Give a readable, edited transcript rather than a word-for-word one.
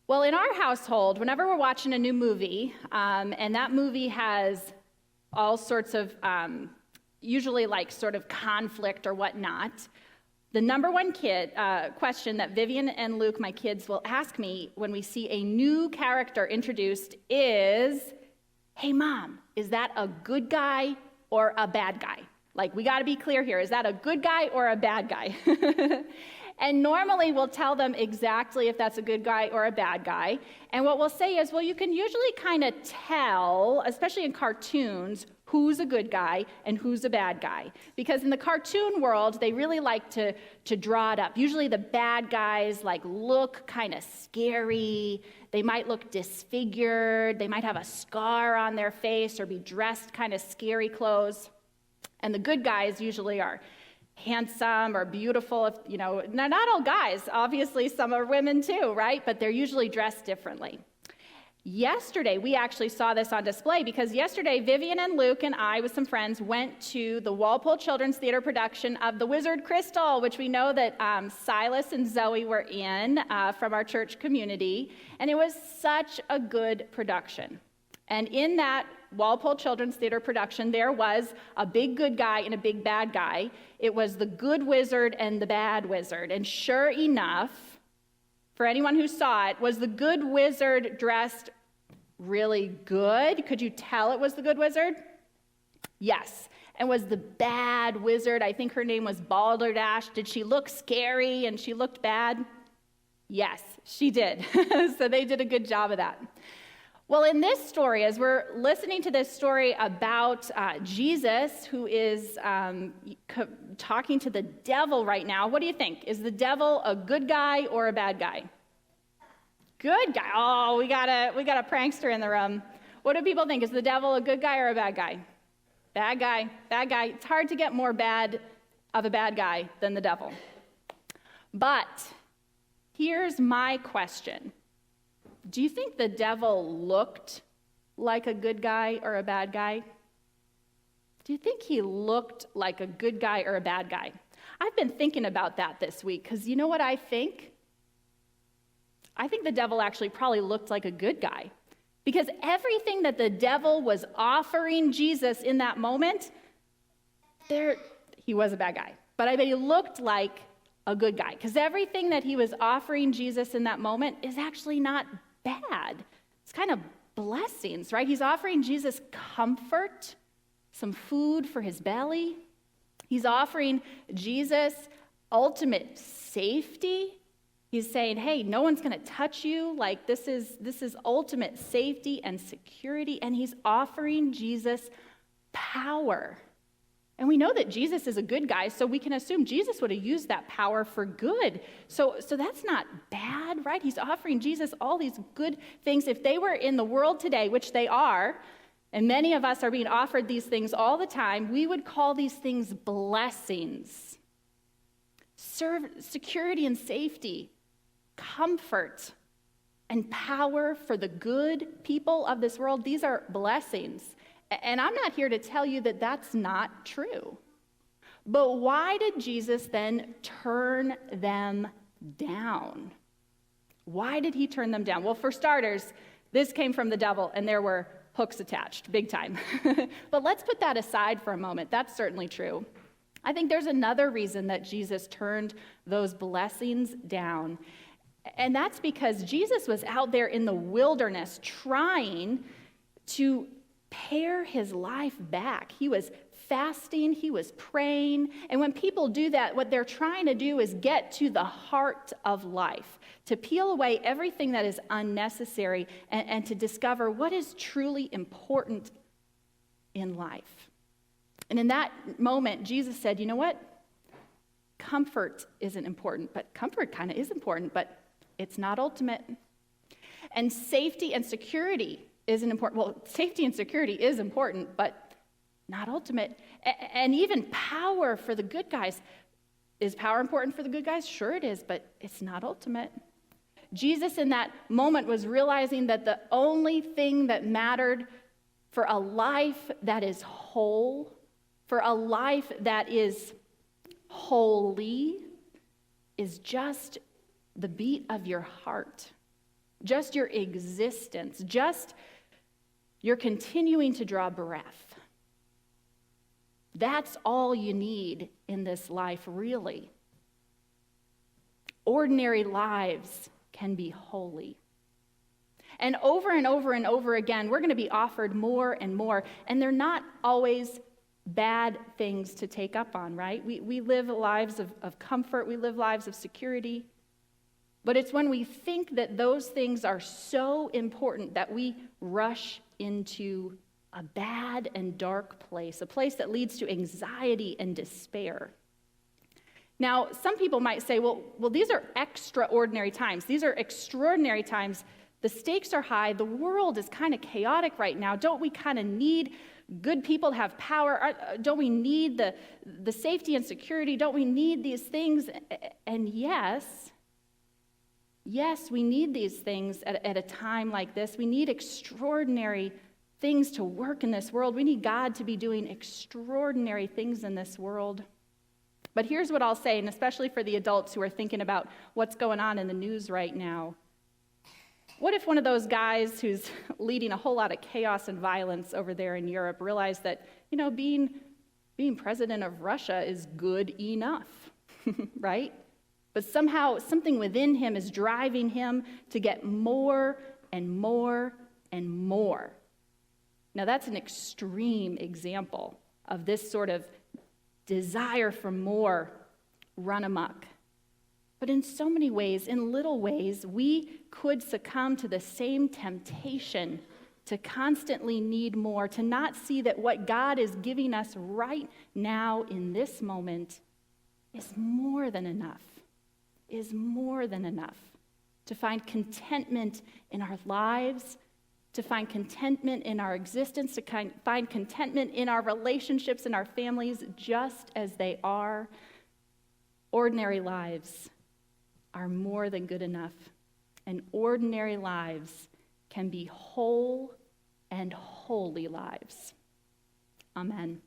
Well, in our household, whenever we're watching a new movie, and that movie has all sorts of, usually like sort of conflict or whatnot, the number one question that Vivian and Luke, my kids, will ask me when we see a new character introduced is, "Hey, Mom, is that a good guy or a bad guy?" Like, we got to be clear here. Is that a good guy or a bad guy? And normally we'll tell them exactly if that's a good guy or a bad guy. And what we'll say is, well, you can usually kind of tell, especially in cartoons, who's a good guy and who's a bad guy. Because in the cartoon world, they really like to draw it up. Usually the bad guys like look kind of scary. They might look disfigured. They might have a scar on their face or be dressed kind of scary clothes. And the good guys usually are handsome or beautiful. If, not all guys. Obviously, some are women too, right? But they're usually dressed differently. Yesterday, we actually saw this on display because yesterday, Vivian and Luke and I, with some friends, went to the Walpole Children's Theater production of The Wizard Crystal, which we know that Silas and Zoe were in from our church community. And it was such a good production. And in that Walpole Children's Theater production, there was a big good guy and a big bad guy. It was the good wizard and the bad wizard. And sure enough, for anyone who saw it, was the good wizard dressed really good? Could you tell it was the good wizard? Yes. And was the bad wizard, I think her name was Balderdash, did she look scary and she looked bad? Yes, she did. So they did a good job of that. Well, in this story, as we're listening to this story about Jesus, who is talking to the devil right now, what do you think? Is the devil a good guy or a bad guy? Good guy. Oh, we got a prankster in the room. What do people think? Is the devil a good guy or a bad guy? Bad guy. Bad guy. It's hard to get more bad of a bad guy than the devil. But here's my question. Do you think the devil looked like a good guy or a bad guy? Do you think he looked like a good guy or a bad guy? I've been thinking about that this week because you know what I think? I think the devil actually probably looked like a good guy because everything that the devil was offering Jesus in that moment, he was a bad guy. But I bet he looked like a good guy because everything that he was offering Jesus in that moment is actually not bad. It's kind of blessings, right? He's offering Jesus comfort, some food for his belly. He's offering Jesus ultimate safety. He's saying, hey, no one's going to touch you. Like this is ultimate safety and security. And he's offering Jesus power. And we know that Jesus is a good guy, so we can assume Jesus would have used that power for good. So that's not bad, right? He's offering Jesus all these good things. If they were in the world today, which they are, and many of us are being offered these things all the time, we would call these things blessings. Security and safety, comfort, and power for the good people of this world, these are blessings. And I'm not here to tell you that that's not true. But why did Jesus then turn them down? Why did he turn them down? Well, for starters, this came from the devil, and there were hooks attached, big time. But let's put that aside for a moment. That's certainly true. I think there's another reason that Jesus turned those blessings down. And that's because Jesus was out there in the wilderness trying to pare his life back. He was fasting, he was praying, and when people do that, what they're trying to do is get to the heart of life, to peel away everything that is unnecessary and to discover what is truly important in life. And in that moment, Jesus said, you know what? Comfort isn't important, but comfort kind of is important, but it's not ultimate. And safety and security isn't important. Well, safety and security is important, but not ultimate. And even power for the good guys. Is power important for the good guys? Sure it is, but it's not ultimate. Jesus in that moment was realizing that the only thing that mattered for a life that is whole, for a life that is holy, is just the beat of your heart. just your existence, just your continuing to draw breath. That's all you need in this life, really. Ordinary lives can be holy. And over and over and over again, we're going to be offered more and more, and they're not always bad things to take up on, right? We live lives of comfort, we live lives of security, but it's when we think that those things are so important that we rush into a bad and dark place, a place that leads to anxiety and despair. Now, some people might say, well, these are extraordinary times. These are extraordinary times. The stakes are high. The world is kind of chaotic right now. Don't we kind of need good people to have power? Don't we need the safety and security? Don't we need these things? And yes, we need these things at a time like this. We need extraordinary things to work in this world. We need God to be doing extraordinary things in this world. But here's what I'll say, and especially for the adults who are thinking about what's going on in the news right now. What if one of those guys who's leading a whole lot of chaos and violence over there in Europe realized that, being president of Russia is good enough, right? But somehow something within him is driving him to get more and more and more. Now that's an extreme example of this sort of desire for more run amok. But in so many ways, in little ways, we could succumb to the same temptation to constantly need more, to not see that what God is giving us right now in this moment is more than enough, to find contentment in our lives, to find contentment in our existence, to find contentment in our relationships and our families just as they are. Ordinary lives are more than good enough, and ordinary lives can be whole and holy lives. Amen.